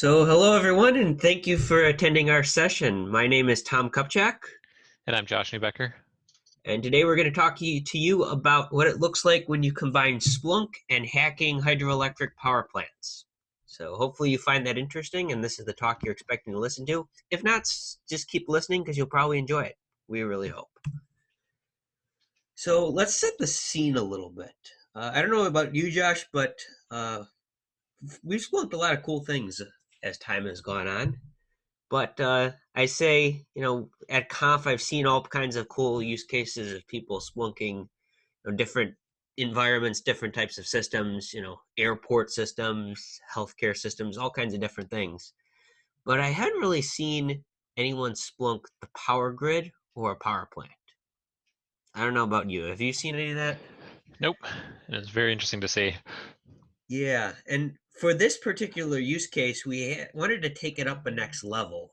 Hello everyone, and thank you for attending our session. My name is Tom Kopchak, And I'm Josh Neubecker. and today we're going to talk to you about what it looks like when you combine Splunk and hacking hydroelectric power plants. So hopefully you find that interesting, and this is the talk you're expecting to listen to. If not, just keep listening because you'll probably enjoy it. We really hope. So let's set the scene a little bit. I don't know about you, Josh, but we've splunked a lot of cool things as time has gone on. But I say, at Conf, I've seen all kinds of cool use cases of people splunking, different environments, different types of systems, airport systems, healthcare systems, all kinds of different things. But I hadn't really seen anyone splunk the power grid or a power plant. I don't know about you. Have you seen any of that? Nope. And it's very interesting to see. Yeah, and for this particular use case, we wanted to take it up a next level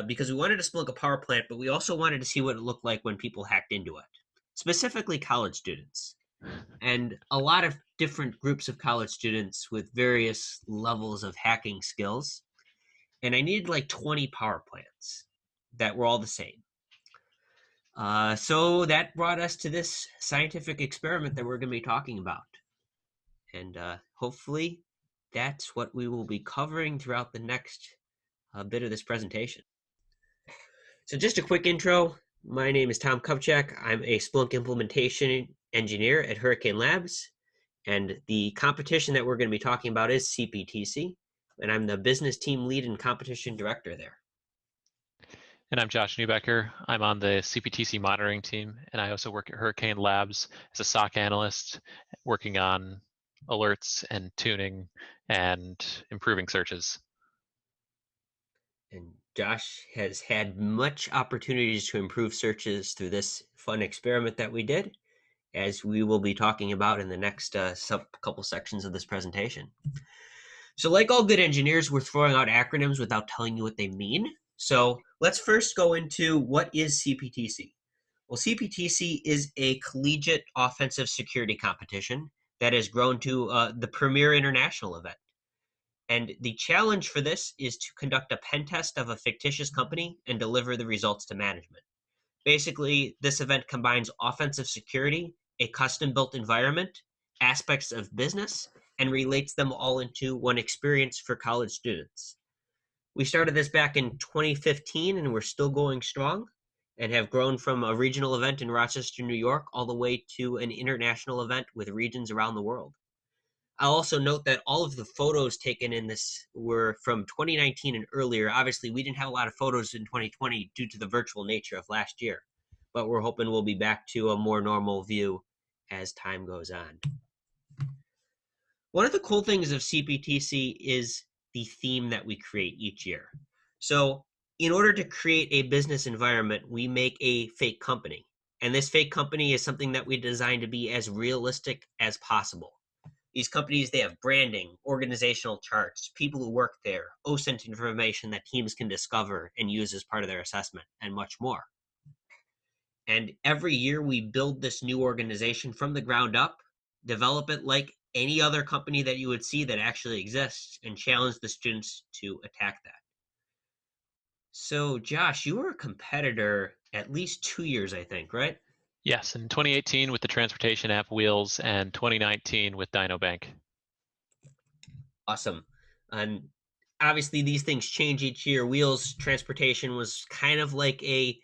because we wanted to splunk a power plant, but we also wanted to see what it looked like when people hacked into it, specifically college students, and a lot of different groups of college students with various levels of hacking skills. And I needed like 20 power plants that were all the same. So that brought us to this scientific experiment that we're going to be talking about. And hopefully that's what we will be covering throughout the next bit of this presentation. So just a quick intro. My name is Tom Kopchak. I'm a Splunk implementation engineer at Hurricane Labs. And the competition that we're going to be talking about is CPTC. And I'm the business team lead and competition director there. And I'm Josh Neubecker. I'm on the CPTC monitoring team, and I also work at Hurricane Labs as a SOC analyst, working on alerts and tuning and improving searches. And Josh has had much opportunities to improve searches through this fun experiment that we did, as we will be talking about in the next couple sections of this presentation. So, like all good engineers, we're throwing out acronyms without telling you what they mean. So, let's first go into what is CPTC. Well, CPTC is a collegiate offensive security competition that has grown to the premier international event. And the challenge for this is to conduct a pen test of a fictitious company and deliver the results to management. Basically, this event combines offensive security, a custom built environment, aspects of business, and relates them all into one experience for college students. We started this back in 2015 and we're still going strong and have grown from a regional event in Rochester, New York, all the way to an international event with regions around the world. I'll also note that all of the photos taken in this were from 2019 and earlier. Obviously, we didn't have a lot of photos in 2020 due to the virtual nature of last year, but we're hoping we'll be back to a more normal view as time goes on. One of the cool things of CPTC is the theme that we create each year. So, in order to create a business environment, we make a fake company. And this fake company is something that we design to be as realistic as possible. These companies, they have branding, organizational charts, people who work there, OSINT information that teams can discover and use as part of their assessment, and much more. And every year we build this new organization from the ground up, develop it like any other company that you would see that actually exists, and challenge the students to attack that. So, Josh, you were a competitor at least 2 years, I think, right? Yes, in 2018 with the transportation app Wheels and 2019 with DynoBank. Awesome. And obviously, these things change each year. Wheels transportation was kind of like a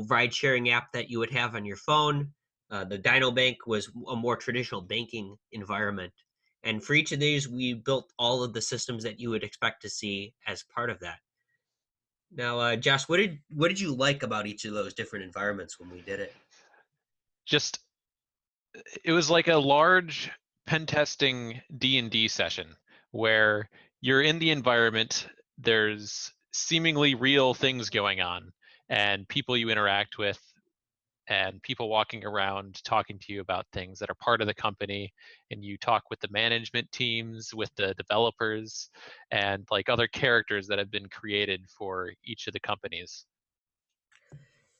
ride sharing app that you would have on your phone. The Dino Bank was a more traditional banking environment. And for each of these, we built all of the systems that you would expect to see as part of that. Now, Josh, what did you like about each of those different environments when we did it? Just it was like a large pen testing D&D session where you're in the environment, there's seemingly real things going on and people you interact with and people walking around talking to you about things that are part of the company, and you talk with the management teams, with the developers, and like other characters that have been created for each of the companies.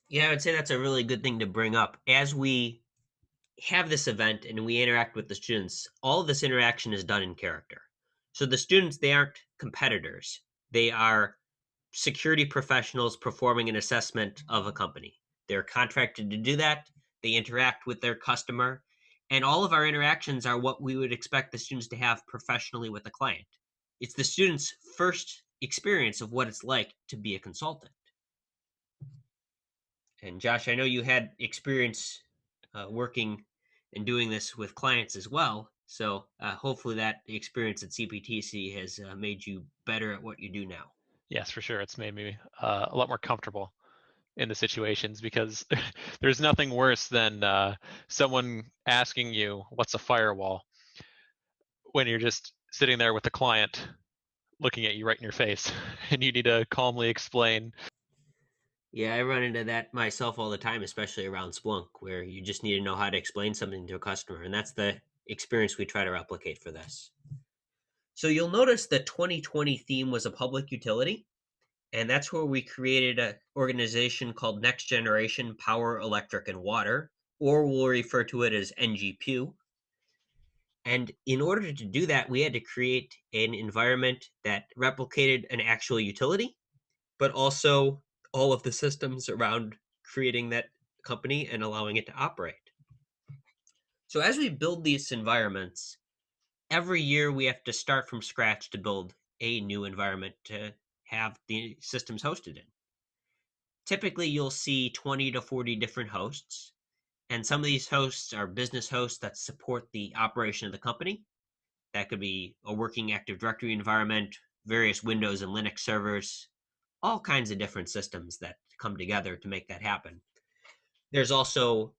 Yeah, I would say that's a really good thing to bring up. As we have this event and we interact with the students, all of this interaction is done in character. So the students, they aren't competitors. They are security professionals performing an assessment of a company. They're contracted to do that. They interact with their customer. And all of our interactions are what we would expect the students to have professionally with a client. It's the students' first experience of what it's like to be a consultant. And Josh, I know you had experience working and doing this with clients as well. So hopefully that experience at CPTC has made you better at what you do now. Yes, for sure. It's made me a lot more comfortable in the situations because there's nothing worse than someone asking you what's a firewall when you're just sitting there with the client looking at you right in your face and you need to calmly explain. Yeah, I run into that myself all the time, especially around Splunk, where you just need to know how to explain something to a customer. And that's the experience we try to replicate for this. So you'll notice the 2020 theme was a public utility. And that's where we created an organization called Next Generation Power, Electric, and Water, or we'll refer to it as NGPU. And in order to do that, we had to create an environment that replicated an actual utility, but also all of the systems around creating that company and allowing it to operate. So as we build these environments, every year we have to start from scratch to build a new environment to have the systems hosted in. Typically, you'll see 20 to 40 different hosts, and some of these hosts are business hosts that support the operation of the company. That could be a working Active Directory environment, various Windows and Linux servers, all kinds of different systems that come together to make that happen. There's also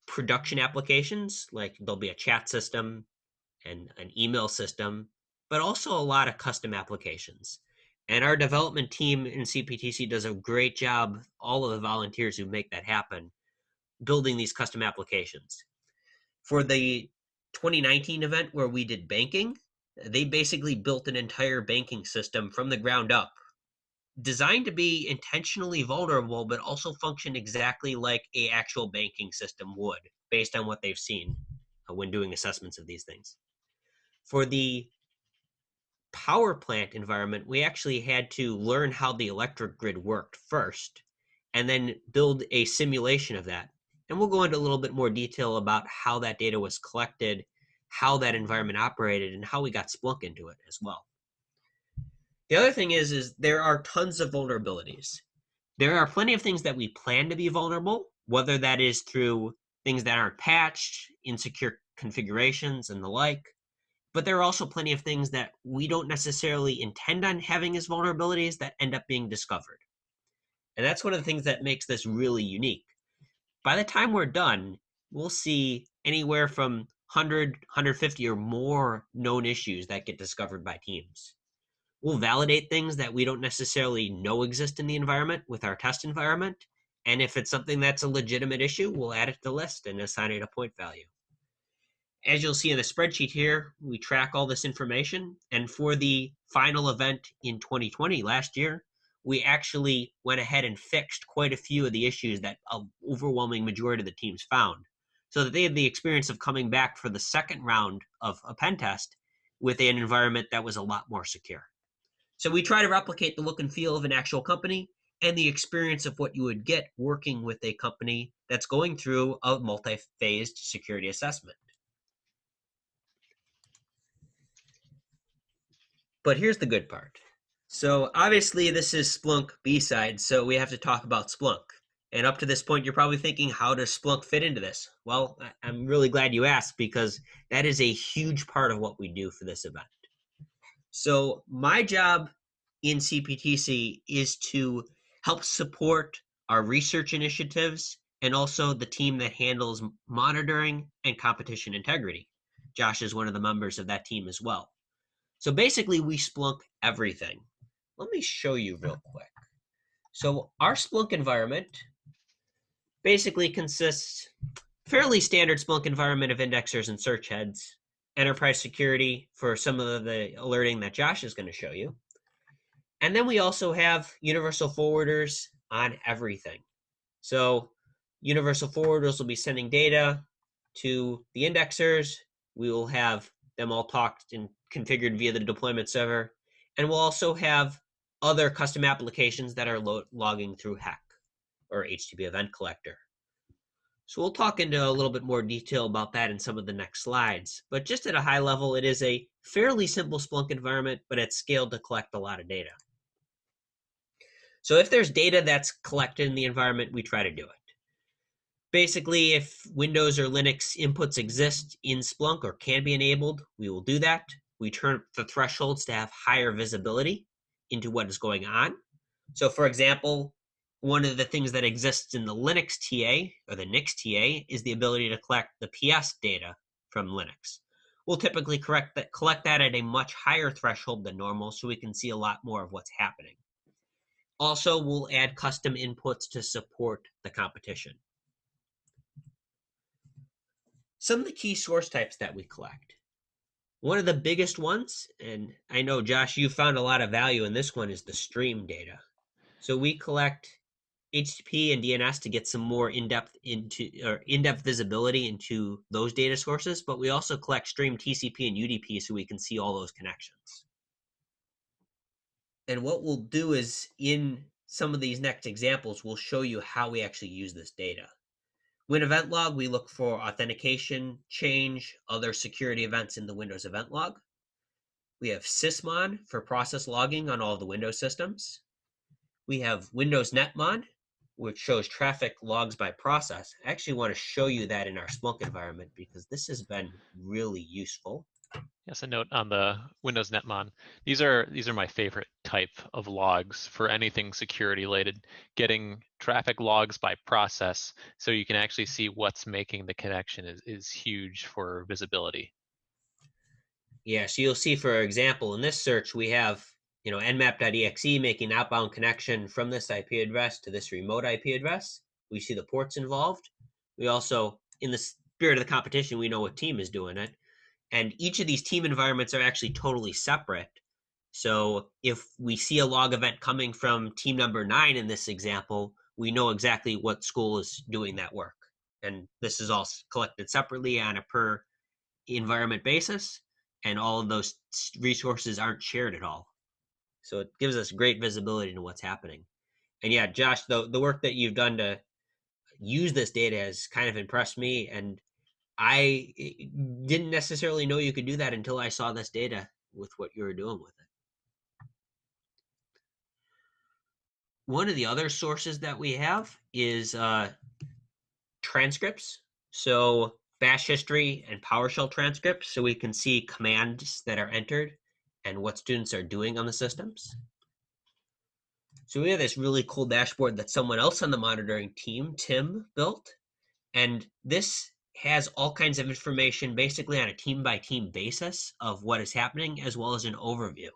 production applications, like there'll be a chat system and an email system, but also a lot of custom applications. And our development team in CPTC does a great job, all of the volunteers who make that happen, building these custom applications. For the 2019 event where we did banking, they basically built an entire banking system from the ground up, designed to be intentionally vulnerable, but also function exactly like a actual banking system would, based on what they've seen when doing assessments of these things. For the power plant environment, we actually had to learn how the electric grid worked first, and then build a simulation of that. And we'll go into a little bit more detail about how that data was collected, how that environment operated, and how we got Splunk into it as well. The other thing is there are tons of vulnerabilities. There are plenty of things that we plan to be vulnerable, whether that is through things that aren't patched, insecure configurations, and the like. But there are also plenty of things that we don't necessarily intend on having as vulnerabilities that end up being discovered. And that's one of the things that makes this really unique. By the time we're done, we'll see anywhere from 100, 150 or more known issues that get discovered by teams. We'll validate things that we don't necessarily know exist in the environment with our test environment. And if it's something that's a legitimate issue, we'll add it to the list and assign it a point value. As you'll see in the spreadsheet here, we track all this information. And for the final event in 2020, last year, we actually went ahead and fixed quite a few of the issues that an overwhelming majority of the teams found, so that they had the experience of coming back for the second round of a pen test with an environment that was a lot more secure. So we try to replicate the look and feel of an actual company and the experience of what you would get working with a company that's going through a multi-phased security assessment. But here's the good part. So obviously this is Splunk B-side, so we have to talk about Splunk. And up to this point, you're probably thinking, how does Splunk fit into this? Well, I'm really glad you asked, because that is a huge part of what we do for this event. So my job in CPTC is to help support our research initiatives and also the team that handles monitoring and competition integrity. Josh is one of the members of that team as well. So basically, we Splunk everything. Let me show you real quick. So our Splunk environment basically consists fairly standard Splunk environment of indexers and search heads, enterprise security for some of the alerting that Josh is going to show you. And then we also have universal forwarders on everything. So universal forwarders will be sending data to the indexers. We will have them all talk in configured via the deployment server. And we'll also have other custom applications that are logging through HEC, or HTTP Event Collector. So we'll talk into a little bit more detail about that in some of the next slides. But just at a high level, it is a fairly simple Splunk environment, but it's scaled to collect a lot of data. So if there's data that's collected in the environment, we try to do it. Basically, if Windows or Linux inputs exist in Splunk or can be enabled, we will do that. We turn the thresholds to have higher visibility into what is going on. So for example, one of the things that exists in the Linux TA or the Nix TA is the ability to collect the PS data from Linux. We'll typically collect that at a much higher threshold than normal so we can see a lot more of what's happening. Also, we'll add custom inputs to support the competition. Some of the key source types that we collect. One of the biggest ones, and I know, Josh, you found a lot of value in this one, is the stream data. So we collect HTTP and DNS to get some more in-depth visibility into those data sources, but we also collect stream TCP and UDP so we can see all those connections. And what we'll do is, in some of these next examples, we'll show you how we actually use this data. With event log, we look for authentication, change, other security events in the Windows event log. We have sysmon for process logging on all of the Windows systems. We have Windows netmon, which shows traffic logs by process. I actually want to show you that in our Splunk environment because this has been really useful. Yes, a note on the Windows netmon. These are my favorite type of logs for anything security related. Getting traffic logs by process so you can actually see what's making the connection is huge for visibility. Yeah, so you'll see, for example, in this search, we have nmap.exe making outbound connection from this IP address to this remote IP address. We see the ports involved. We also, in the spirit of the competition, we know what team is doing it. And each of these team environments are actually totally separate. So if we see a log event coming from team number 9 in this example, we know exactly what school is doing that work. And this is all collected separately on a per environment basis, and all of those resources aren't shared at all. So it gives us great visibility into what's happening. And yeah, Josh, the work that you've done to use this data has kind of impressed me, and I didn't necessarily know you could do that until I saw this data with what you were doing with it. One of the other sources that we have is transcripts. So bash history and PowerShell transcripts, so we can see commands that are entered and what students are doing on the systems. So we have this really cool dashboard that someone else on the monitoring team, Tim, built. And this has all kinds of information basically on a team-by-team basis of what is happening, as well as an overview.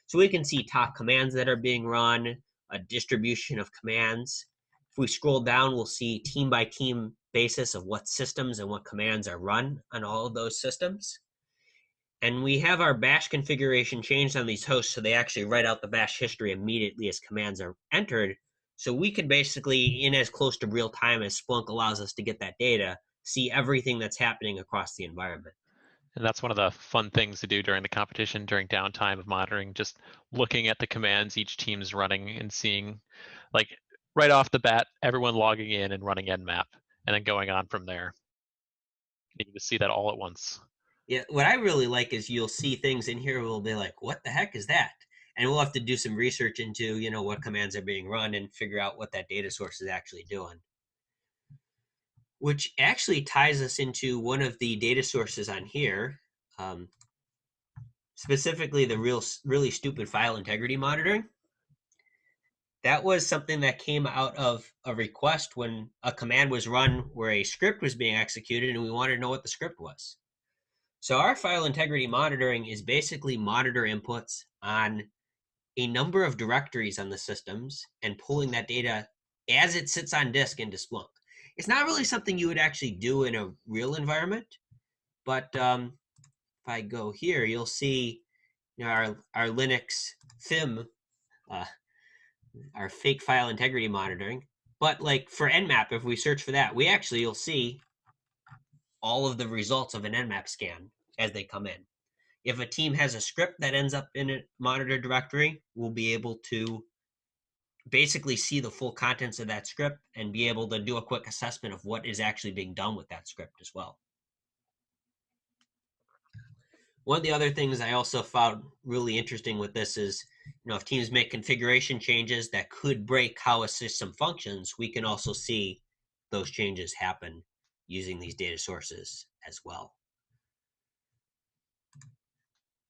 So we can see top commands that are being run, a distribution of commands. If we scroll down, we'll see team-by-team basis of what systems and what commands are run on all of those systems. And we have our bash configuration changed on these hosts so they actually write out the bash history immediately as commands are entered. So we can basically, in as close to real time as Splunk allows us to get that data, see everything that's happening across the environment. And that's one of the fun things to do during the competition, during downtime of monitoring, just looking at the commands each team's running and seeing, like, right off the bat, everyone logging in and running nmap, and then going on from there. You can just see that all at once. Yeah, what I really like is you'll see things in here will be like, what the heck is that? And we'll have to do some research into, what commands are being run and figure out what that data source is actually doing. Which actually ties us into one of the data sources on here, specifically the really stupid file integrity monitoring. That was something that came out of a request when a command was run where a script was being executed and we wanted to know what the script was. So our file integrity monitoring is basically monitor inputs on a number of directories on the systems and pulling that data as it sits on disk into Splunk. It's not really something you would actually do in a real environment, but if I go here, you'll see our Linux FIM, our fake file integrity monitoring. But like for Nmap, if we search for that, you'll see all of the results of an Nmap scan as they come in. If a team has a script that ends up in a monitor directory, we'll be able to basically see the full contents of that script and be able to do a quick assessment of what is actually being done with that script as well. One of the other things I also found really interesting with this is, if teams make configuration changes that could break how a system functions, we can also see those changes happen using these data sources as well.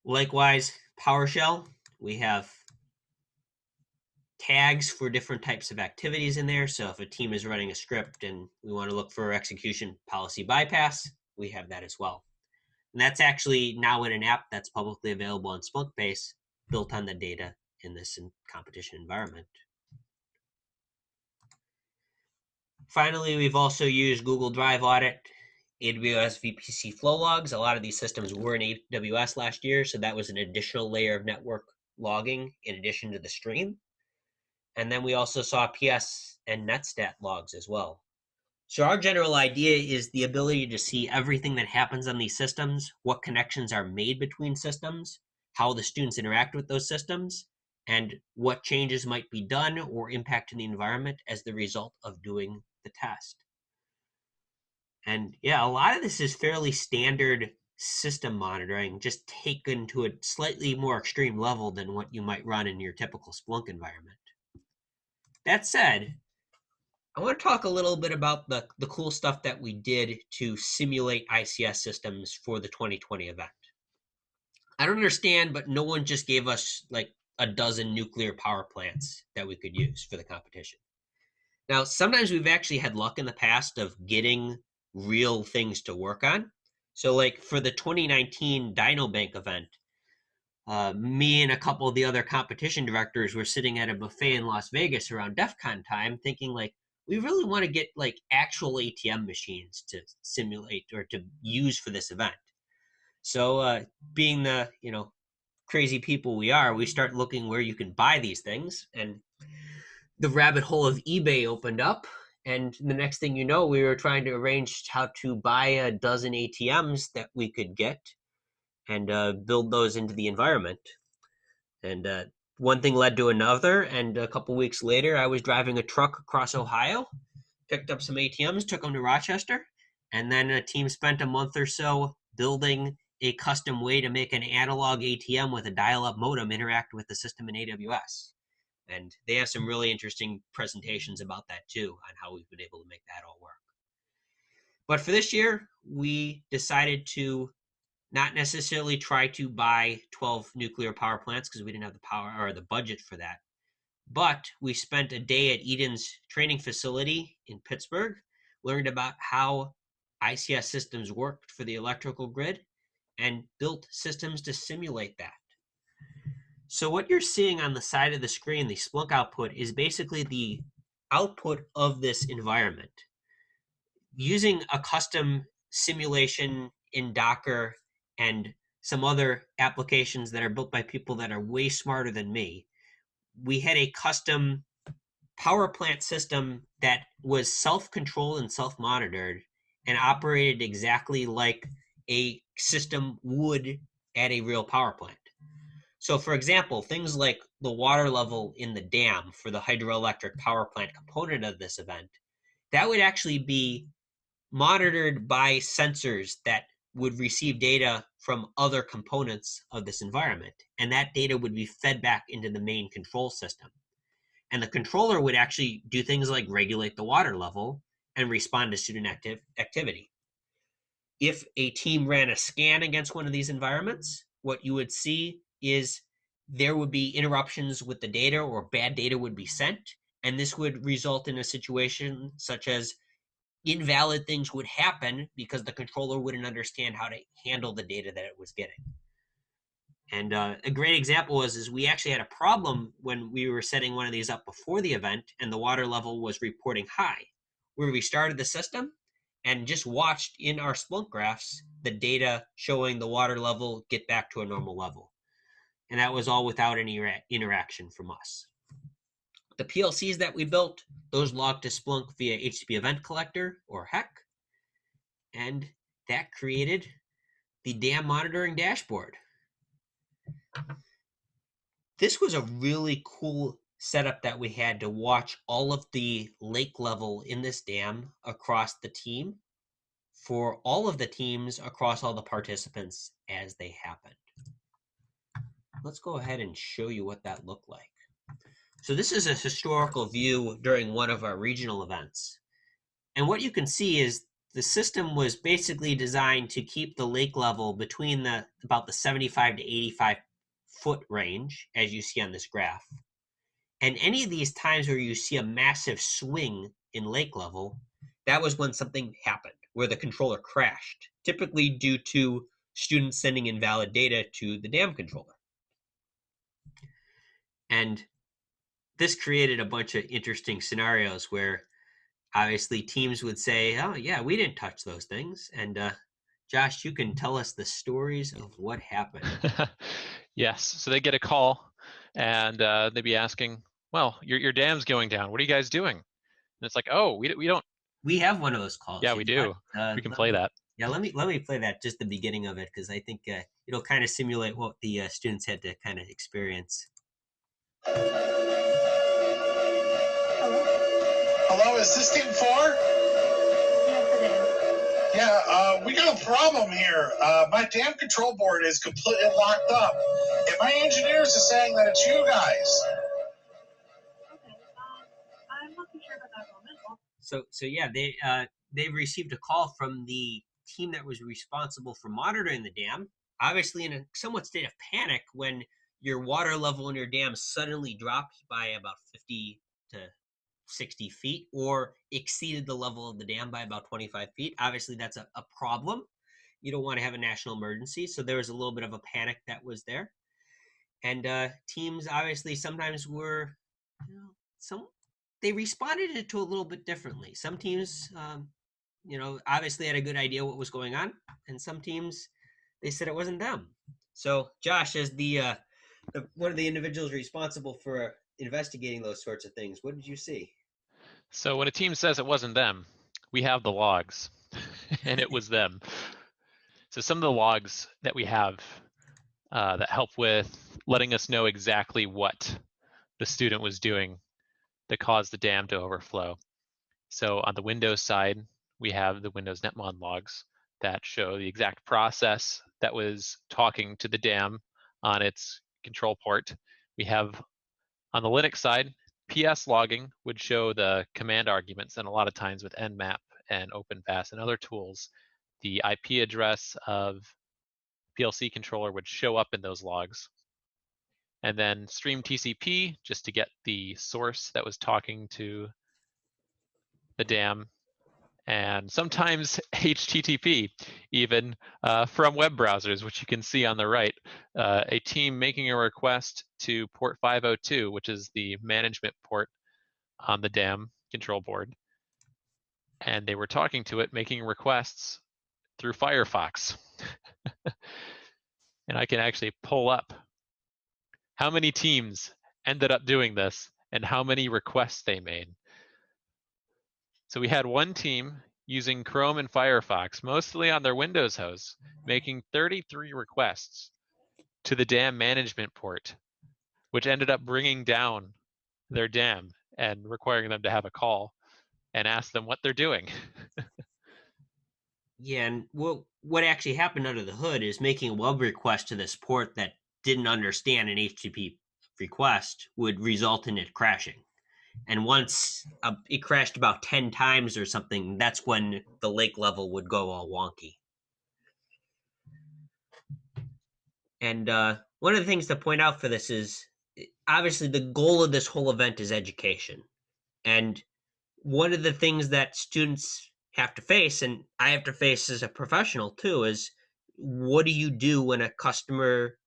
Likewise, PowerShell, we have tags for different types of activities in there. So if a team is running a script and we want to look for execution policy bypass, we have that as well. And that's actually now in an app that's publicly available on Splunkbase, built on the data in this competition environment. Finally, we've also used Google Drive Audit, AWS VPC flow logs. A lot of these systems were in AWS last year, so that was an additional layer of network logging in addition to the stream. And then we also saw PS and Netstat logs as well. So our general idea is the ability to see everything that happens on these systems, what connections are made between systems, how the students interact with those systems, and what changes might be done or impact in the environment as the result of doing the test. And yeah, a lot of this is fairly standard system monitoring, just taken to a slightly more extreme level than what you might run in your typical Splunk environment. That said, I want to talk a little bit about the cool stuff that we did to simulate ICS systems for the 2020 event. I don't understand, but no one just gave us like a dozen nuclear power plants that we could use for the competition. Now, sometimes we've actually had luck in the past of getting real things to work on. So like for the 2019 DynoBank event, me and a couple of the other competition directors were sitting at a buffet in Las Vegas around DEF CON time thinking like, we really want to get like actual ATM machines to simulate or to use for this event. So being the, crazy people we are, we start looking where you can buy these things, and the rabbit hole of eBay opened up. And the next thing you know, we were trying to arrange how to buy a dozen ATMs that we could get and build those into the environment. And one thing led to another, and a couple weeks later, I was driving a truck across Ohio, picked up some ATMs, took them to Rochester, and then a team spent a month or so building a custom way to make an analog ATM with a dial-up modem interact with the system in AWS. And they have some really interesting presentations about that too, on how we've been able to make that all work. But for this year, we decided to not necessarily try to buy 12 nuclear power plants because we didn't have the power or the budget for that. But we spent a day at Eden's training facility in Pittsburgh, learned about how ICS systems worked for the electrical grid, and built systems to simulate that. So what you're seeing on the side of the screen, the Splunk output, is basically the output of this environment. Using a custom simulation in Docker and some other applications that are built by people that are way smarter than me, we had a custom power plant system that was self-controlled and self-monitored and operated exactly like a system would at a real power plant. So for example, things like the water level in the dam for the hydroelectric power plant component of this event, that would actually be monitored by sensors that would receive data from other components of this environment. And that data would be fed back into the main control system. And the controller would actually do things like regulate the water level and respond to student activity. If a team ran a scan against one of these environments, what you would see is there would be interruptions with the data, or bad data would be sent. And this would result in a situation such as invalid things would happen because the controller wouldn't understand how to handle the data that it was getting. And a great example is we actually had a problem when we were setting one of these up before the event and the water level was reporting high, where we started the system and just watched in our Splunk graphs the data showing the water level get back to a normal level. And that was all without any interaction from us. The PLCs that we built, those logged to Splunk via HTTP Event Collector, or HEC, and that created the dam monitoring dashboard. This was a really cool setup that we had to watch all of the lake level in this dam across the team for all of the teams across all the participants as they happened. Let's go ahead and show you what that looked like. So this is a historical view during one of our regional events. And what you can see is the system was basically designed to keep the lake level between about the 75 to 85 foot range, as you see on this graph. And any of these times where you see a massive swing in lake level, that was when something happened, where the controller crashed, typically due to students sending invalid data to the dam controller. And this created a bunch of interesting scenarios where obviously teams would say, oh, yeah, we didn't touch those things. And Josh, you can tell us the stories of what happened. Yes. So they get a call and they'd be asking, well, your dam's going down. What are you guys doing? And it's like, oh, we don't. We have one of those calls. Yeah, You we know what? do. We can play that. Yeah, let me play that, just the beginning of it, because I think it'll kind of simulate what the students had to kind of experience. Hello, is this team 4? Yes, it is. Yeah, we got a problem here. My dam control board is completely locked up, and my engineers are saying that it's you guys. Okay, I'm not too sure about that moment. So yeah, they've received a call from the team that was responsible for monitoring the dam, obviously in a somewhat state of panic when your water level in your dam suddenly dropped by about 50 to 60 feet or exceeded the level of the dam by about 25 feet. Obviously, that's a problem. You don't want to have a national emergency. So there was a little bit of a panic that was there. And teams obviously sometimes were, they responded to a little bit differently. Some teams, obviously had a good idea what was going on. And some teams, they said it wasn't them. So Josh, as the one of the individuals responsible for investigating those sorts of things, what did you see? So when a team says it wasn't them, we have the logs, and it was them. So some of the logs that we have that help with letting us know exactly what the student was doing that caused the dam to overflow. So on the Windows side, we have the Windows netmon logs that show the exact process that was talking to the dam on its control port. We have on the Linux side, PS logging would show the command arguments, and a lot of times with Nmap and OpenVAS and other tools, the IP address of PLC controller would show up in those logs. And then stream TCP, just to get the source that was talking to the dam, and sometimes HTTP, even from web browsers, which you can see on the right. A team making a request to port 502, which is the management port on the dam control board. And they were talking to it, making requests through Firefox. And I can actually pull up how many teams ended up doing this and how many requests they made. So we had one team using Chrome and Firefox, mostly on their Windows host, making 33 requests to the dam management port, which ended up bringing down their dam and requiring them to have a call and ask them what they're doing. Yeah, and what actually happened under the hood is making a web request to this port that didn't understand an HTTP request would result in it crashing. And once it crashed about 10 times or something, that's when the lake level would go all wonky. And one of the things to point out for this is obviously the goal of this whole event is education. And one of the things that students have to face, and I have to face as a professional too, is what do you do when a customer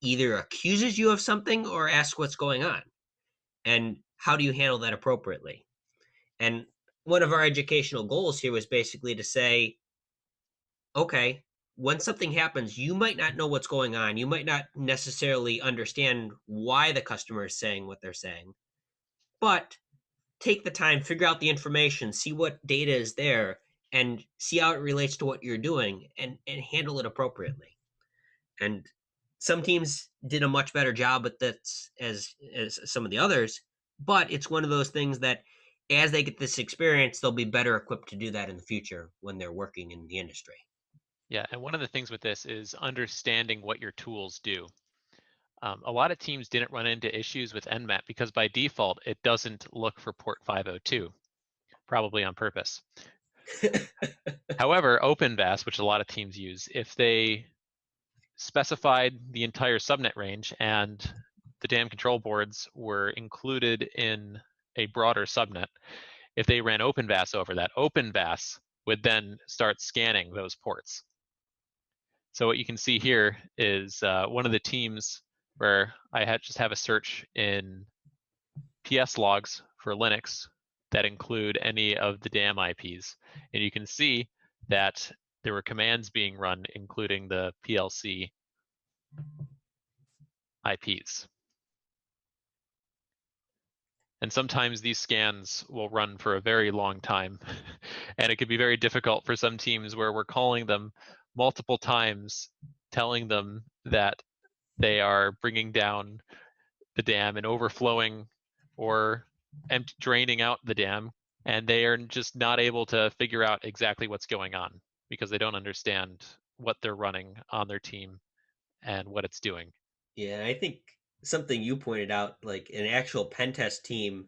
either accuses you of something or asks what's going on? And how do you handle that appropriately? And one of our educational goals here was basically to say, okay, when something happens, you might not know what's going on. You might not necessarily understand why the customer is saying what they're saying, but take the time, figure out the information, see what data is there, and see how it relates to what you're doing and handle it appropriately. And some teams did a much better job with this as some of the others, but it's one of those things that as they get this experience, they'll be better equipped to do that in the future when they're working in the industry. Yeah, and one of the things with this is understanding what your tools do. A lot of teams didn't run into issues with Nmap because by default, it doesn't look for port 502, probably on purpose. However, OpenVAS, which a lot of teams use, if they specified the entire subnet range and the DAM control boards were included in a broader subnet, if they ran OpenVAS over that, OpenVAS would then start scanning those ports. So what you can see here is one of the teams where I just have a search in PS logs for Linux that include any of the DAM IPs. And you can see that there were commands being run, including the PLC IPs. And sometimes these scans will run for a very long time. And it could be very difficult for some teams where we're calling them multiple times, telling them that they are bringing down the dam and overflowing or draining out the dam, and they are just not able to figure out exactly what's going on because they don't understand what they're running on their team and what it's doing. Yeah, I think something you pointed out, like an actual pen test team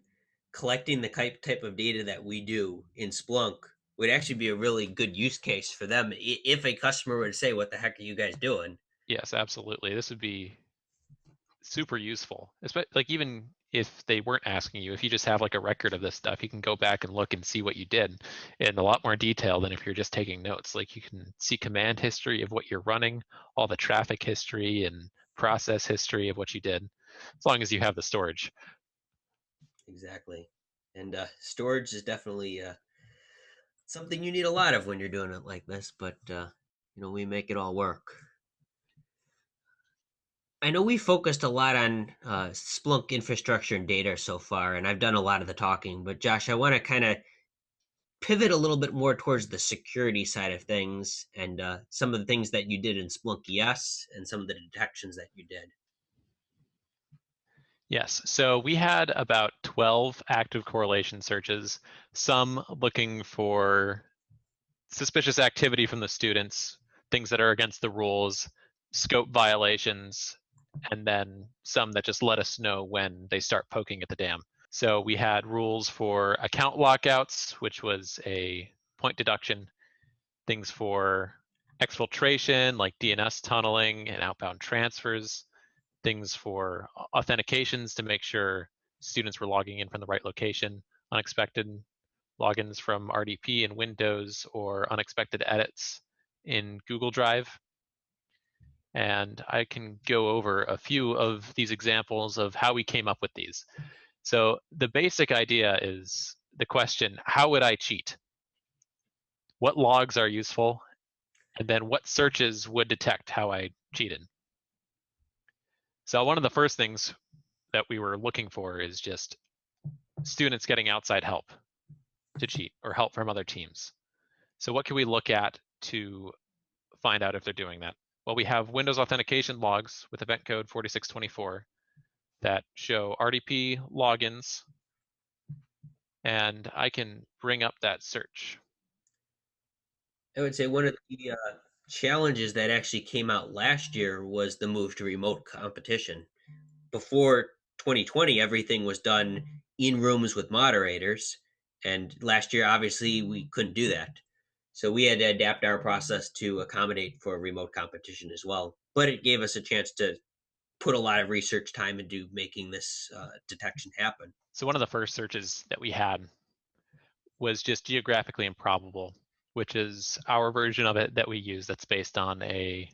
collecting the type of data that we do in Splunk would actually be a really good use case for them if a customer were to say, "What the heck are you guys doing?" Yes, absolutely. This would be super useful. Like even if they weren't asking you, if you just have like a record of this stuff, you can go back and look and see what you did in a lot more detail than if you're just taking notes. Like you can see command history of what you're running, all the traffic history and process history of what you did, as long as you have the storage. Exactly. And storage is definitely something you need a lot of when you're doing it like this, but we make it all work. I know we focused a lot on Splunk infrastructure and data so far, and I've done a lot of the talking. But Josh, I want to kind of pivot a little bit more towards the security side of things and some of the things that you did in Splunk ES and some of the detections that you did. Yes, so we had about 12 active correlation searches, some looking for suspicious activity from the students, things that are against the rules, scope violations, and then some that just let us know when they start poking at the dam. So we had rules for account lockouts, which was a point deduction, things for exfiltration like DNS tunneling and outbound transfers, things for authentications to make sure students were logging in from the right location, unexpected logins from RDP in Windows, or unexpected edits in Google Drive. And I can go over a few of these examples of how we came up with these. So the basic idea is the question, how would I cheat? What logs are useful? And then what searches would detect how I cheated? So one of the first things that we were looking for is just students getting outside help to cheat or help from other teams. So what can we look at to find out if they're doing that? Well, we have Windows authentication logs with event code 4624 that show RDP logins, and I can bring up that search. I would say one of the challenges that actually came out last year was the move to remote competition. Before 2020, everything was done in rooms with moderators. And last year, obviously, we couldn't do that. So we had to adapt our process to accommodate for remote competition as well. But it gave us a chance to put a lot of research time into making this detection happen. So one of the first searches that we had was just geographically improbable, which is our version of it that we use that's based on the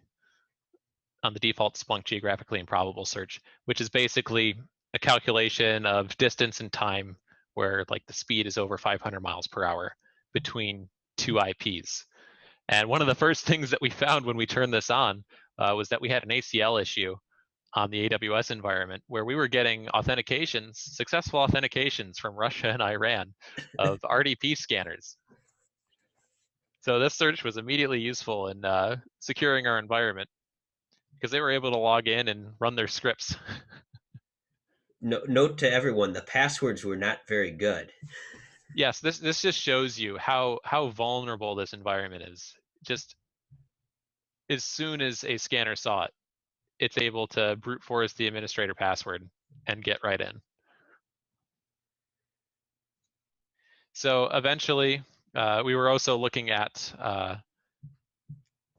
default Splunk geographically improbable search, which is basically a calculation of distance and time where like the speed is over 500 miles per hour between two IPs. And one of the first things that we found when we turned this on was that we had an ACL issue on the AWS environment where we were getting authentications, successful authentications from Russia and Iran of RDP scanners. So this search was immediately useful in securing our environment. because they were able to log in and run their scripts. Note to everyone, the passwords were not very good. Yes, this just shows you how vulnerable this environment is. Just as soon as a scanner saw it, it's able to brute force the administrator password and get right in. So eventually, we were also looking at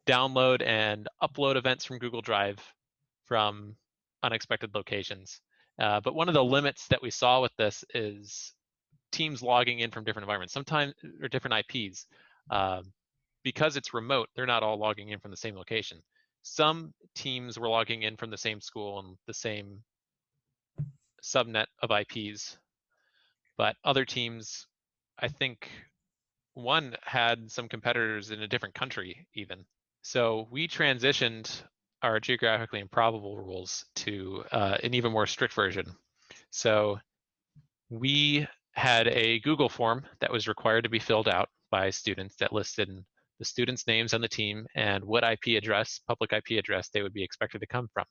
download and upload events from Google Drive from unexpected locations. But one of the limits that we saw with this is teams logging in from different environments, sometimes or different IPs. Because it's remote, they're not all logging in from the same location. Some teams were logging in from the same school and the same subnet of IPs, but other teams, I think one had some competitors in a different country even. So we transitioned our geographically improbable rules to an even more strict version. So we had a Google form that was required to be filled out by students that listed the students' names on the team and what IP address, public IP address, they would be expected to come from.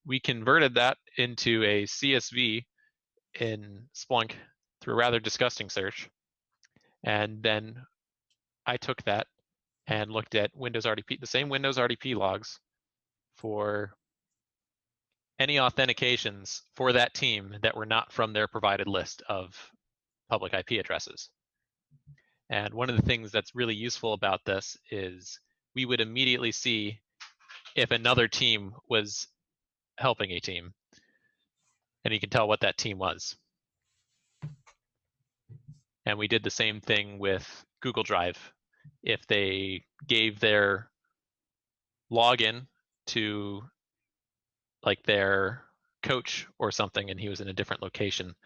We converted that into a CSV in Splunk through a rather disgusting search. And then I took that and looked at Windows RDP, the same Windows RDP logs for any authentications for that team that were not from their provided list of public IP addresses. And one of the things that's really useful about this is we would immediately see if another team was helping a team, and you can tell what that team was. And we did the same thing with Google Drive. If they gave their login to like their coach or something and he was in a different location,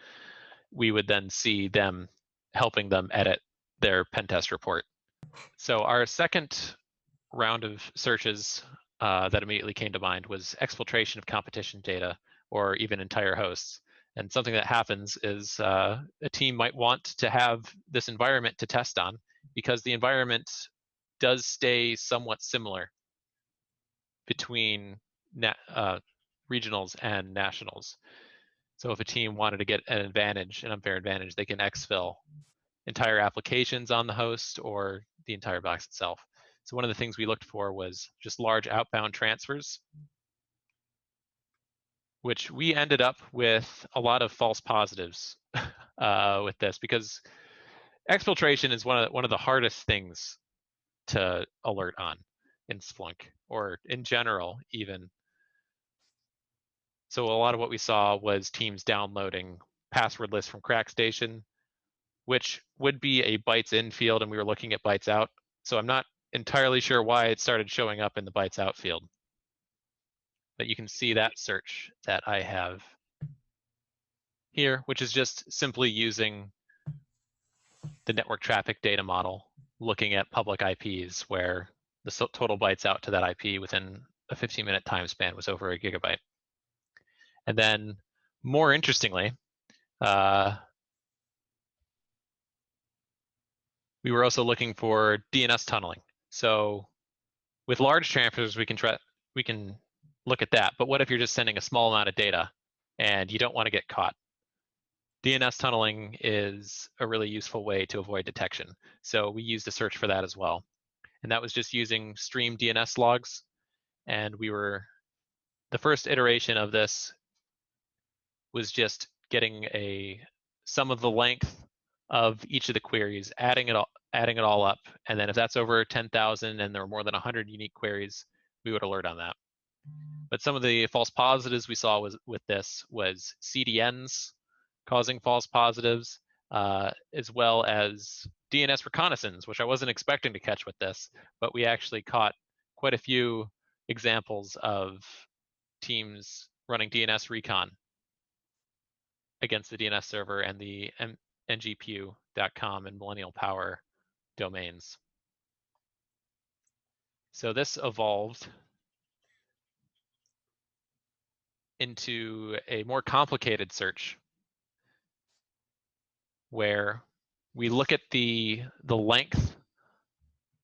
we would then see them helping them edit their pen test report. So our second round of searches that immediately came to mind was exfiltration of competition data or even entire hosts. And something that happens is a team might want to have this environment to test on because the environment does stay somewhat similar between regionals and nationals. So if a team wanted to get an advantage, an unfair advantage, they can exfil entire applications on the host or the entire box itself. So one of the things we looked for was just large outbound transfers, which we ended up with a lot of false positives with this because exfiltration is one of the hardest things to alert on in Splunk or in general even. So a lot of what we saw was teams downloading password lists from CrackStation, which would be a bytes in field, and we were looking at bytes out. So I'm not entirely sure why it started showing up in the bytes out field. But you can see that search that I have here, which is just simply using the network traffic data model, looking at public IPs where the total bytes out to that IP within a 15-minute time span was over a gigabyte. And then more interestingly, we were also looking for DNS tunneling. So with large transfers, we can look at that. But what if you're just sending a small amount of data and you don't want to get caught? DNS tunneling is a really useful way to avoid detection. So we used a search for that as well. And that was just using stream DNS logs. And the first iteration of this was just getting a sum of the length of each of the queries, adding it all up. And then if that's over 10,000 and there were more than 100 unique queries, we would alert on that. But some of the false positives we saw with this was CDNs causing false positives, as well as DNS reconnaissance, which I wasn't expecting to catch with this, but we actually caught quite a few examples of teams running DNS recon against the DNS server and the ngpu.com and Millennial Power domains. So this evolved into a more complicated search where we look at the length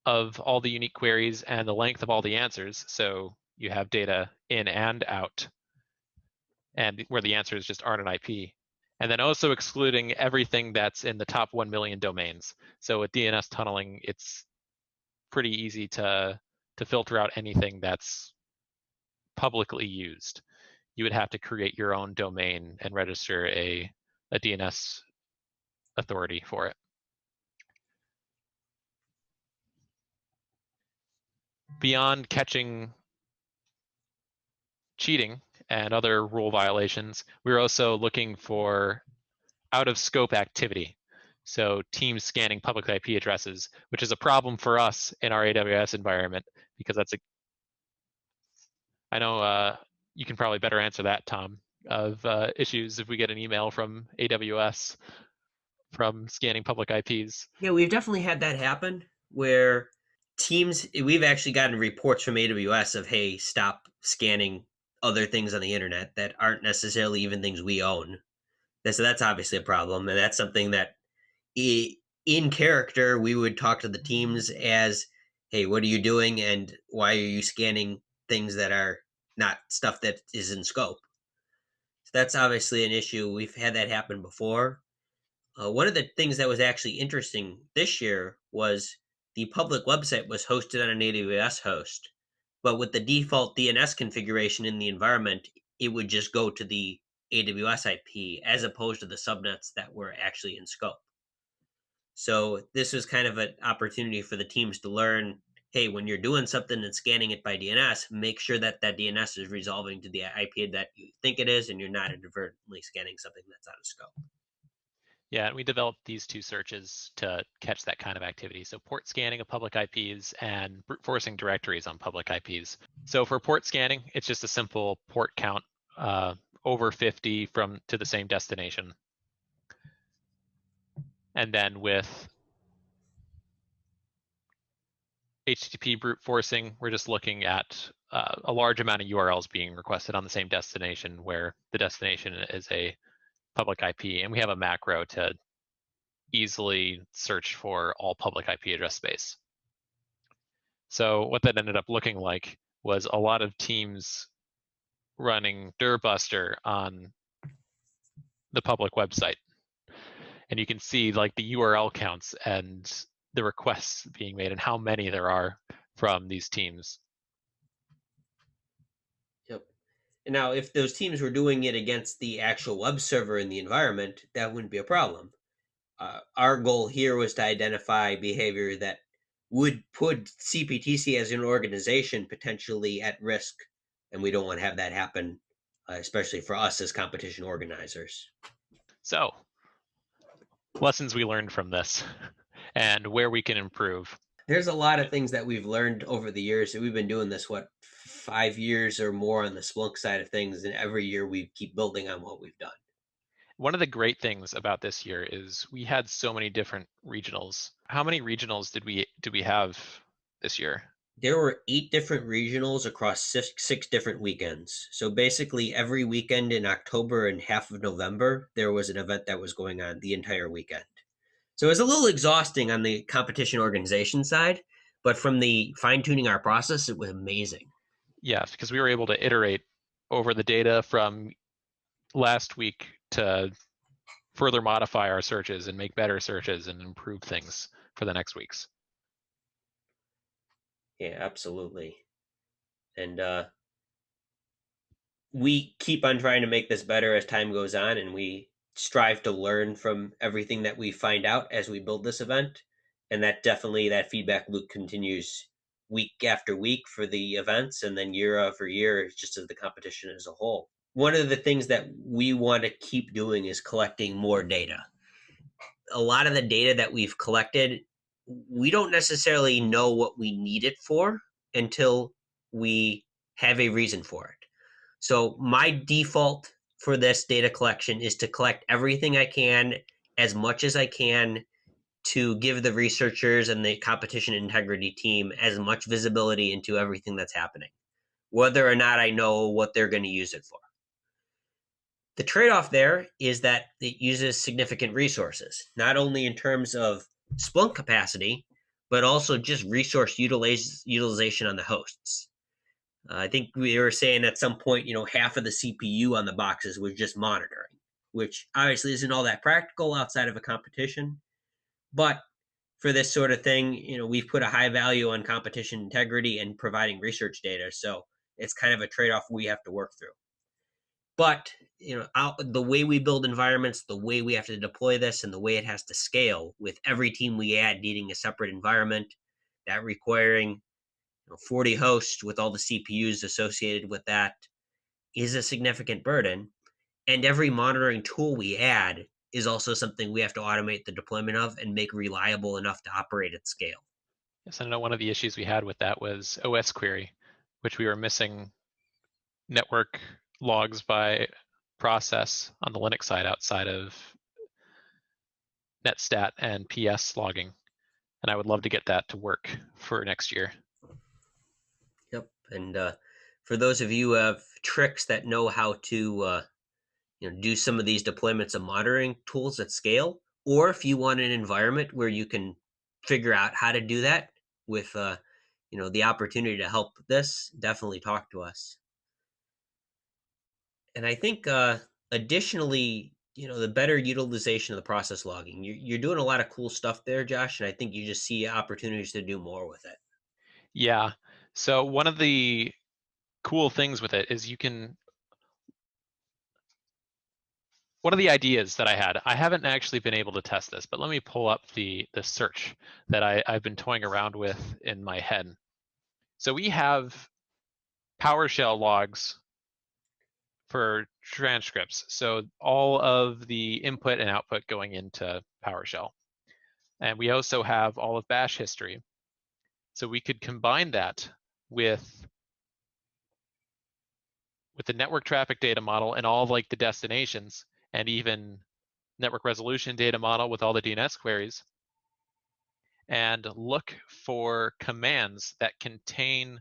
of all the unique queries and the length of all the answers. So you have data in and out, and where the answer is just aren't an IP. And then also excluding everything that's in the top 1 million domains. So with DNS tunneling, it's pretty easy to filter out anything that's publicly used. You would have to create your own domain and register a DNS authority for it. Beyond catching cheating and other rule violations, we're also looking for out of scope activity. So teams scanning public IP addresses, which is a problem for us in our AWS environment, because that's I know you can probably better answer that, Tom, of issues if we get an email from AWS from scanning public IPs. Yeah, we've definitely had that happen where we've actually gotten reports from AWS of, hey, stop scanning other things on the internet that aren't necessarily even things we own. So that's obviously a problem. And that's something that in character, we would talk to the teams as, hey, what are you doing? And why are you scanning things that are not stuff that is in scope? So that's obviously an issue. We've had that happen before. One of the things that was actually interesting this year was the public website was hosted on an AWS host, but with the default DNS configuration in the environment, it would just go to the AWS IP as opposed to the subnets that were actually in scope. So this was kind of an opportunity for the teams to learn, hey, when you're doing something and scanning it by DNS, make sure that that DNS is resolving to the IP that you think it is, and you're not inadvertently scanning something that's out of scope. Yeah, and we developed these two searches to catch that kind of activity. So port scanning of public IPs and brute forcing directories on public IPs. So for port scanning, it's just a simple port count over 50 to the same destination. And then with HTTP brute forcing, we're just looking at a large amount of URLs being requested on the same destination where the destination is a public IP. And we have a macro to easily search for all public IP address space. So what that ended up looking like was a lot of teams running Dirbuster on the public website. And you can see like the URL counts and the requests being made and how many there are from these teams. Yep. And now, if those teams were doing it against the actual web server in the environment, that wouldn't be a problem. Our goal here was to identify behavior that would put CPTC as an organization potentially at risk, and we don't want to have that happen, especially for us as competition organizers. So, lessons we learned from this and where we can improve. There's a lot of things that we've learned over the years. We've been doing this, 5 years or more on the Splunk side of things, and every year we keep building on what we've done. One of the great things about this year is we had so many different regionals. How many regionals did we have this year? There were 8 different regionals across six different weekends. So basically every weekend in October and half of November, there was an event that was going on the entire weekend. So it was a little exhausting on the competition organization side, but from the fine-tuning our process, it was amazing. Yes, because we were able to iterate over the data from last week to further modify our searches and make better searches and improve things for the next weeks. Yeah, absolutely. And we keep on trying to make this better as time goes on, and we strive to learn from everything that we find out as we build this event. And that feedback loop continues week after week for the events, and then year over year, just as the competition as a whole. One of the things that we want to keep doing is collecting more data. A lot of the data that we've collected, we don't necessarily know what we need it for until we have a reason for it. So my default for this data collection is to collect everything I can, as much as I can, to give the researchers and the competition integrity team as much visibility into everything that's happening, whether or not I know what they're going to use it for. The trade-off there is that it uses significant resources, not only in terms of Splunk capacity, but also just resource utilization on the hosts. I think we were saying at some point, half of the CPU on the boxes was just monitoring, which obviously isn't all that practical outside of a competition. But for this sort of thing, we've put a high value on competition integrity and providing research data. So it's kind of a trade-off we have to work through. But the way we build environments, the way we have to deploy this, and the way it has to scale, with every team we add needing a separate environment, that requiring 40 hosts with all the CPUs associated with that, is a significant burden. And every monitoring tool we add is also something we have to automate the deployment of and make reliable enough to operate at scale. Yes, I know one of the issues we had with that was OS query, which we were missing network logs by process on the Linux side outside of netstat and PS logging. And I would love to get that to work for next year. Yep. And for those of you who have tricks that know how to do some of these deployments of monitoring tools at scale, or if you want an environment where you can figure out how to do that with the opportunity to help this, definitely talk to us. And I think additionally, the better utilization of the process logging, you're doing a lot of cool stuff there, Josh, and I think you just see opportunities to do more with it. Yeah. So one of the cool things with it is one of the ideas that I haven't actually been able to test this, but let me pull up the search that I've been toying around with in my head. So we have PowerShell logs for transcripts. So all of the input and output going into PowerShell. And we also have all of bash history. So we could combine that with the network traffic data model and all of like the destinations, and even network resolution data model with all the DNS queries, and look for commands that contain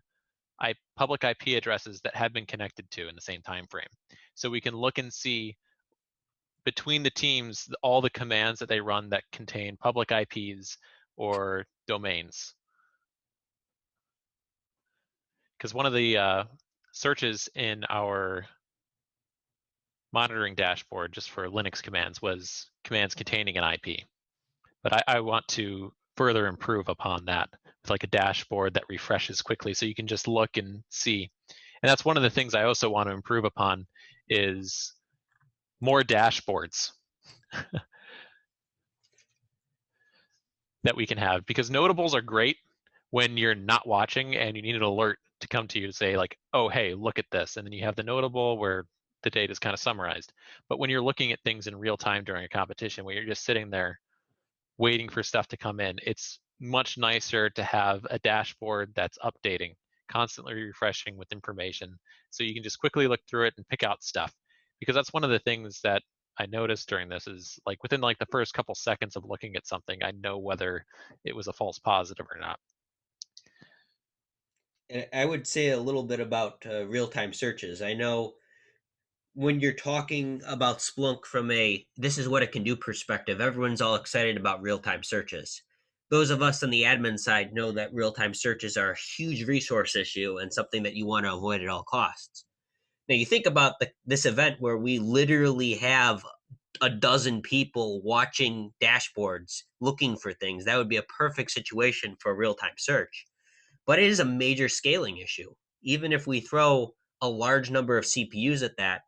public IP addresses that have been connected to in the same time frame. So we can look and see between the teams all the commands that they run that contain public IPs or domains. Because one of the searches in our monitoring dashboard just for Linux commands was commands containing an IP. But I want to further improve upon that with like a dashboard that refreshes quickly so you can just look and see. And that's one of the things I also want to improve upon is more dashboards that we can have, because notables are great when you're not watching and you need an alert to come to you to say like, oh, hey, look at this. And then you have the notable where the data is kind of summarized. But when you're looking at things in real time during a competition, where you're just sitting there waiting for stuff to come in, it's much nicer to have a dashboard that's updating, constantly refreshing with information. So you can just quickly look through it and pick out stuff. Because that's one of the things that I noticed during this is like within like the first couple seconds of looking at something, I know whether it was a false positive or not. And I would say a little bit about real-time searches. I know when you're talking about Splunk from a this is what it can do perspective, everyone's all excited about real-time searches. Those of us on the admin side know that real-time searches are a huge resource issue and something that you want to avoid at all costs. Now you think about this event where we literally have a dozen people watching dashboards looking for things. That would be a perfect situation for a real-time search. But it is a major scaling issue. Even if we throw a large number of CPUs at that,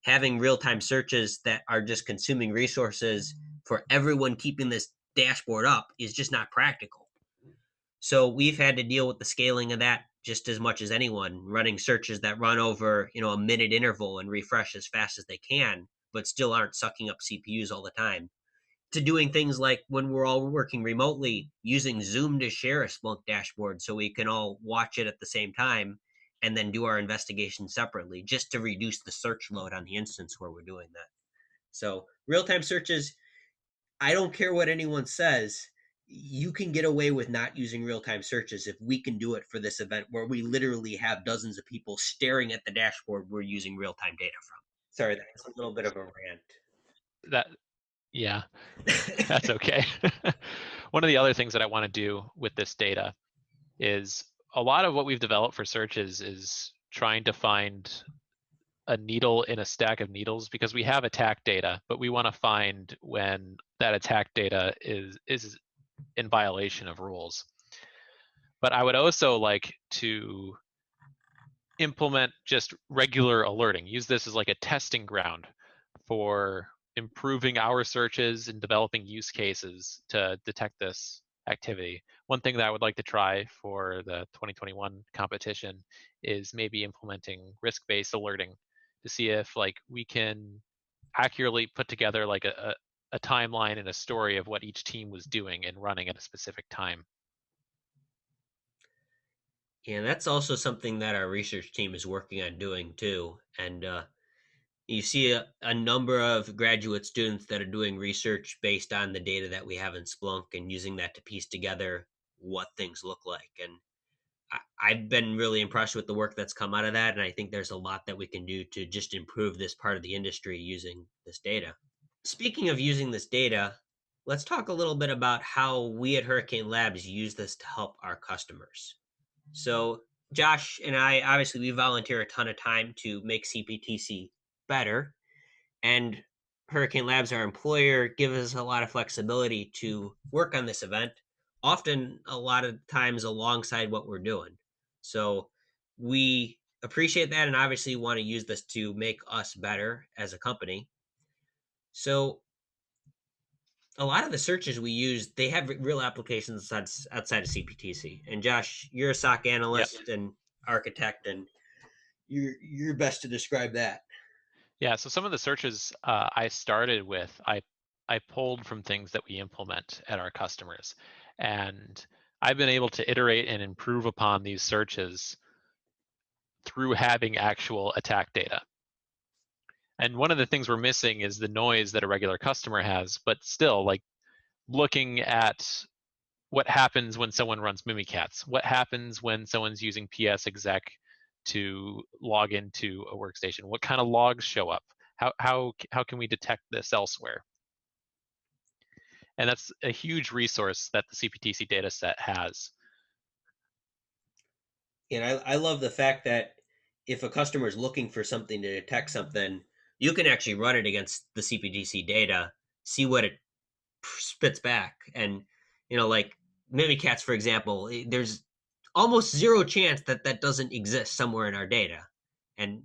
having real-time searches that are just consuming resources for everyone keeping this dashboard up is just not practical. So we've had to deal with the scaling of that just as much as anyone, running searches that run over, a minute interval and refresh as fast as they can, but still aren't sucking up CPUs all the time, to doing things like when we're all working remotely, using Zoom to share a Splunk dashboard so we can all watch it at the same time and then do our investigation separately, just to reduce the search load on the instance where we're doing that. So real-time searches, I don't care what anyone says, you can get away with not using real-time searches if we can do it for this event where we literally have dozens of people staring at the dashboard we're using real-time data from. Sorry, that's a little bit of a rant. Yeah, that's okay. One of the other things that I want to do with this data is a lot of what we've developed for searches is trying to find a needle in a stack of needles, because we have attack data, but we want to find when that attack data is in violation of rules. But I would also like to implement just regular alerting. Use this as like a testing ground for improving our searches and developing use cases to detect this activity. One thing that I would like to try for the 2021 competition is maybe implementing risk-based alerting to see if like we can accurately put together like a timeline and a story of what each team was doing and running at a specific time. Yeah, that's also something that our research team is working on doing too. And you see a number of graduate students that are doing research based on the data that we have in Splunk and using that to piece together what things look like. And I've been really impressed with the work that's come out of that. And I think there's a lot that we can do to just improve this part of the industry using this data. Speaking of using this data, let's talk a little bit about how we at Hurricane Labs use this to help our customers. So Josh and I, obviously, we volunteer a ton of time to make CPTC better. And Hurricane Labs, our employer, gives us a lot of flexibility to work on this event, often a lot of times alongside what we're doing. So we appreciate that and obviously want to use this to make us better as a company. So a lot of the searches we use, they have real applications outside of CPTC. And Josh, you're a SOC analyst and architect, and you're best to describe that. Yeah, so some of the searches I started with, I pulled from things that we implement at our customers. And I've been able to iterate and improve upon these searches through having actual attack data. And one of the things we're missing is the noise that a regular customer has, but still, like looking at what happens when someone runs Mimikatz, what happens when someone's using PS exec to log into a workstation, what kind of logs show up, how can we detect this elsewhere? And that's a huge resource that the CPTC data set has. And I love the fact that if a customer is looking for something to detect something, you can actually run it against the CPTC data, see what it spits back. And, like Mimikatz, for example, there's almost zero chance that that doesn't exist somewhere in our data. And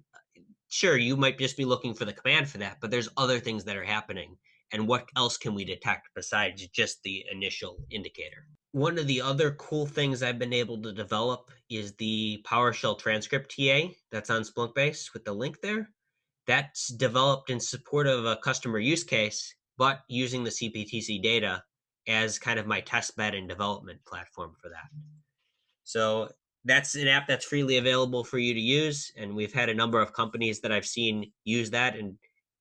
sure, you might just be looking for the command for that, but there's other things that are happening. And what else can we detect besides just the initial indicator? One of the other cool things I've been able to develop is the PowerShell transcript TA that's on Splunkbase with the link there. That's developed in support of a customer use case, but using the CPTC data as kind of my test bed and development platform for that. So that's an app that's freely available for you to use. And we've had a number of companies that I've seen use that and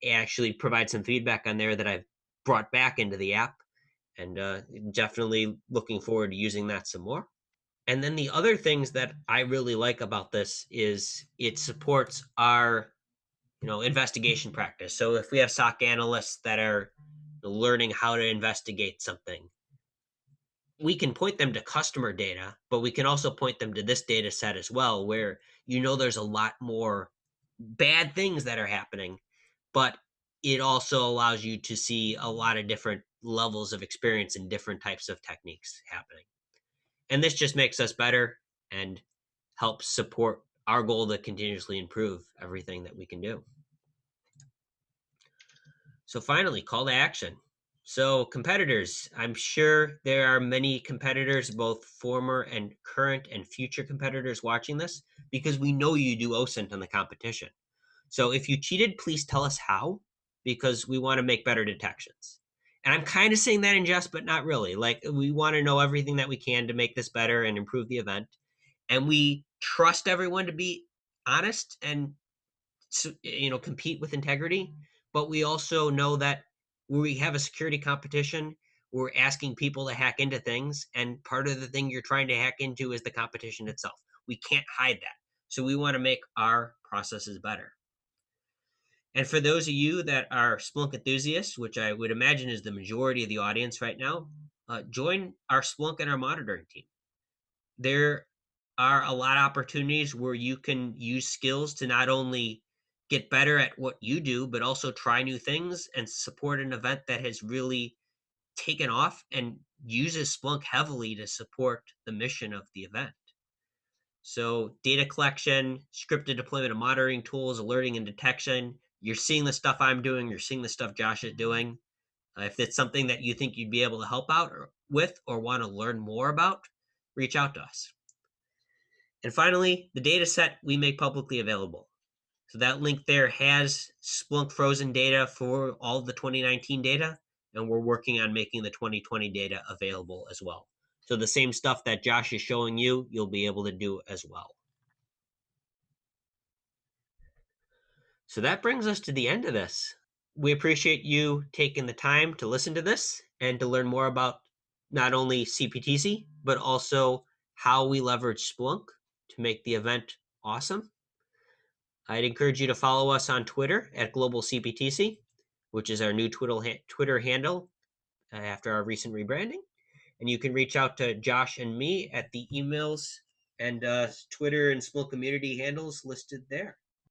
actually provide some feedback on there that I've brought back into the app. And definitely looking forward to using that some more. And then the other things that I really like about this is it supports our investigation practice. So if we have SOC analysts that are learning how to investigate something, we can point them to customer data, but we can also point them to this data set as well, where there's a lot more bad things that are happening, but it also allows you to see a lot of different levels of experience and different types of techniques happening. And this just makes us better and helps support our goal to continuously improve everything that we can do. So finally, call to action. So competitors, I'm sure there are many competitors, both former and current and future competitors watching this, because we know you do OSINT on the competition. So if you cheated, please tell us how, because we want to make better detections. And I'm kind of saying that in jest, but not really. Like, we want to know everything that we can to make this better and improve the event. And we trust everyone to be honest and compete with integrity. But we also know that when we have a security competition, we're asking people to hack into things, and part of the thing you're trying to hack into is the competition itself. We can't hide that. So we want to make our processes better. And for those of you that are Splunk enthusiasts, which I would imagine is the majority of the audience right now, join our Splunk and our monitoring team. There are a lot of opportunities where you can use skills to not only get better at what you do, but also try new things and support an event that has really taken off and uses Splunk heavily to support the mission of the event. So data collection, scripted deployment of monitoring tools, alerting and detection. You're seeing the stuff I'm doing. You're seeing the stuff Josh is doing. If it's something that you think you'd be able to help out with or want to learn more about, reach out to us. And finally, the data set we make publicly available. So that link there has Splunk frozen data for all of the 2019 data, and we're working on making the 2020 data available as well. So the same stuff that Josh is showing you, you'll be able to do as well. So that brings us to the end of this. We appreciate you taking the time to listen to this and to learn more about not only CPTC, but also how we leverage Splunk to make the event awesome. I'd encourage you to follow us on Twitter at Global CPTC, which is our new Twitter handle after our recent rebranding. And you can reach out to Josh and me at the emails and Twitter and Splunk community handles listed there.